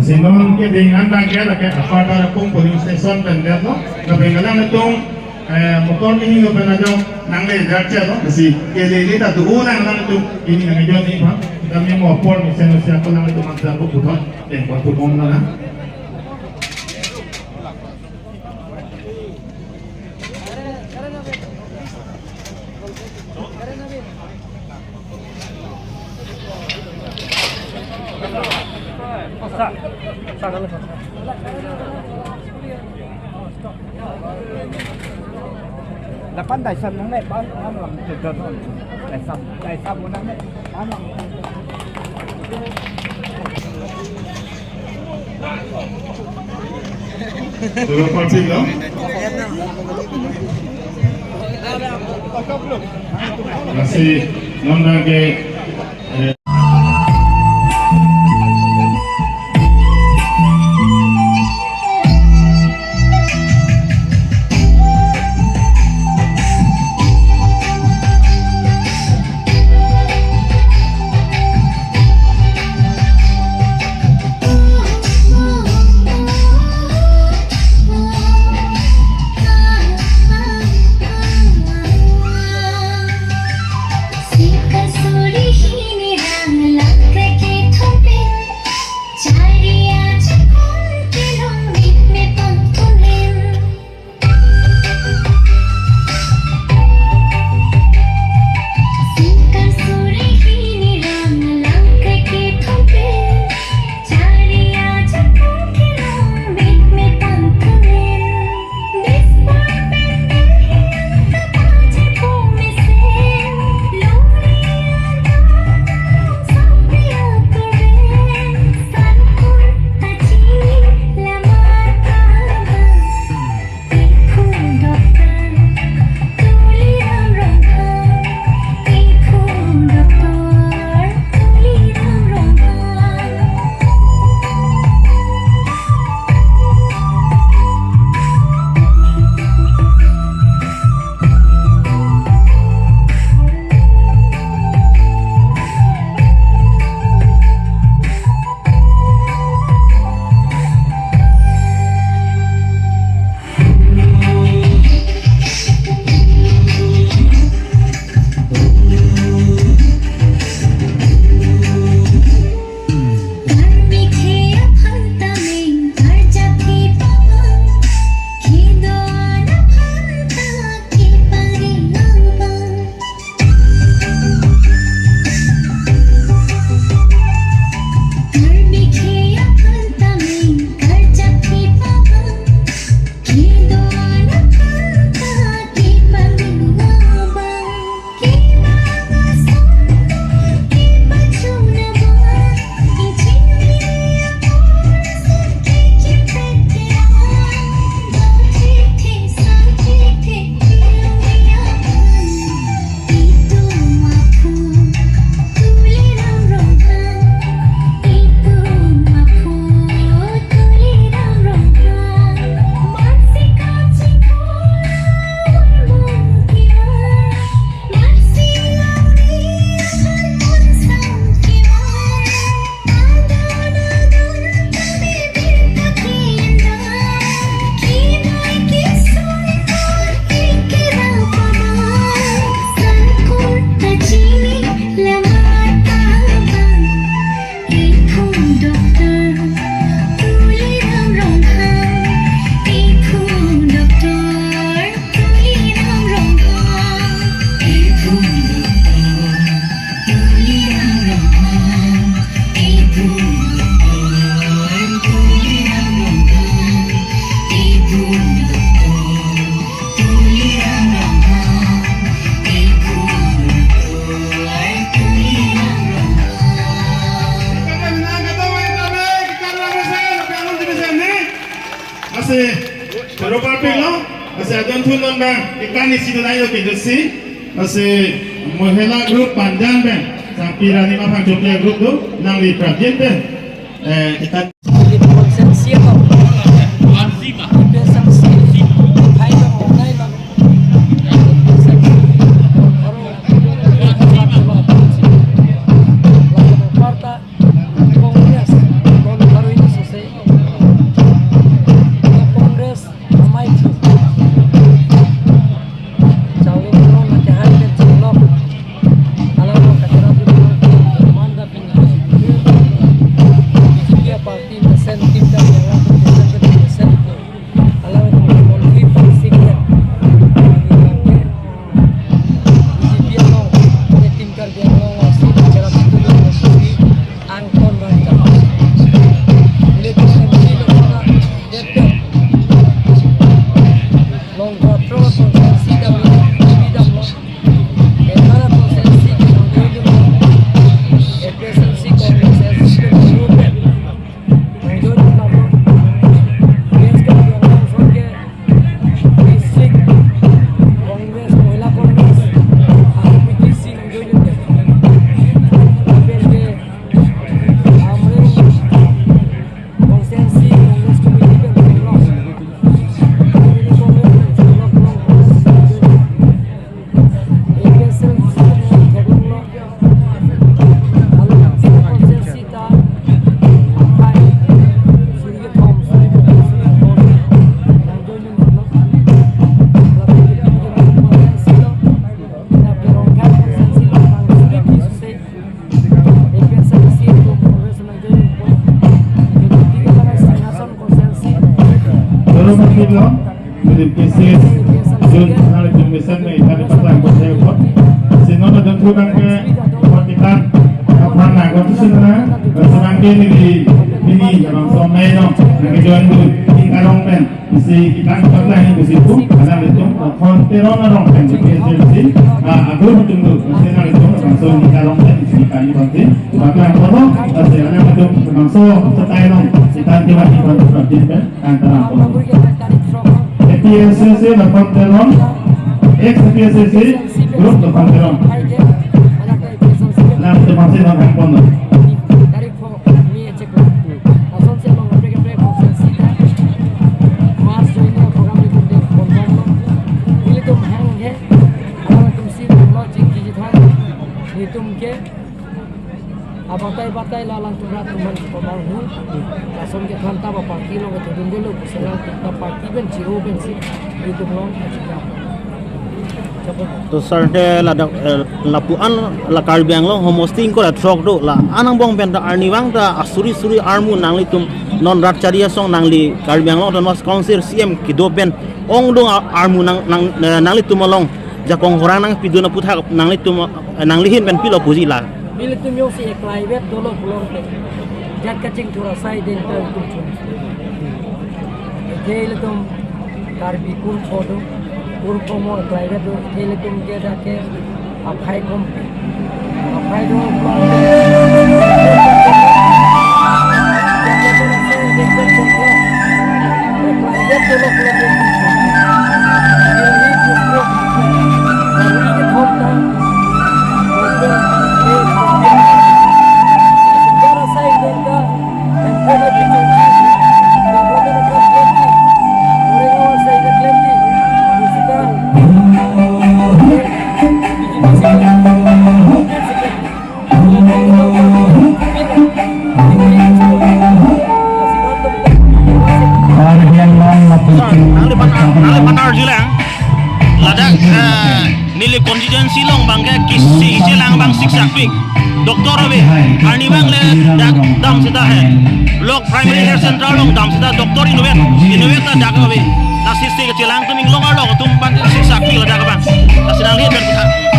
Sinon ke dengan bagian ke apa para police station benda tu, kebetulan itu motor ini kebetulan nang le jalan tu, kasi kali tak tu nang itu ini nang jual ni pak, kami mau pol misalnya siapa nang itu macam aku putar, waktu bom lah. Lapan đại sâm nó này bán làm từ từ thôi, đại sâm của nó này bán làm. Sudah pasti belum? Masih nonton ke masih beberapa film masih ada tunan bang ikan isi tu lain kita si masih mohela grup panjang bang sampai rani mafang jumlah grup tu nang di project kita lo jadi kesis jun nang itu misan nih tadi pasang pasang kot sino na dun tuh kan ke kita apa nak kau tu sini senang ke ini kalau somai no nang kejuan tu di karong pen isi kita pasang ini di situ ada itu konteron orang pen di kesis aku tunggu senang itu langsung di karong pen isi kayu penting pasang foto ada itu langsung setai no kita tiba-tiba terjadi pen antara PSSC la Panteron, ex-PSSC, grup de Panteron. Nam te masih nak handphone. Batai lalang turat teman pembangu, langsung ke kantor apa kilo ke dulu, selang kita parti ben ciro ben sih itu belum aja. तो सरते ला लापुआन ला कार्बियांग लो होमोस्टिंग को ला ट्रक दो ला आनंग बोंग पेंटा आर्निवांग ता असुरी सुरी आर्मू नांगली तुम नॉन रात चारिया सोंग नांगली कार्बियांग लो तो नॉस काउंसिल सीएम की दो पेन ओंग दो आर्मू नांगली तुम लोंग जाकोंग होरांग नांग पिदुना पुथा नांगली तुम नांगली हिन पेन पिलो पुजी ला Bila tu yang si private dulu belum te, jat kacing thora sai den ter tu cun. Jadi tu karbi kun photo, kun komo private tu, jadi tu ke dah ke apai kom, apai tu belum. Jadi tu nasi den ter tu belum. Private dulu belum. Ini tu belum. Kalau ini thota, nilai konstitusi long bangga kisi jelang bang siksakpik doktor abe arni bang le dam sita hai blok primary health central long dam sita doktor innovet ta dak abe ta sisi jelang tu ming long arlo tum bang siksakpik la dak bang ta sedang lihat dan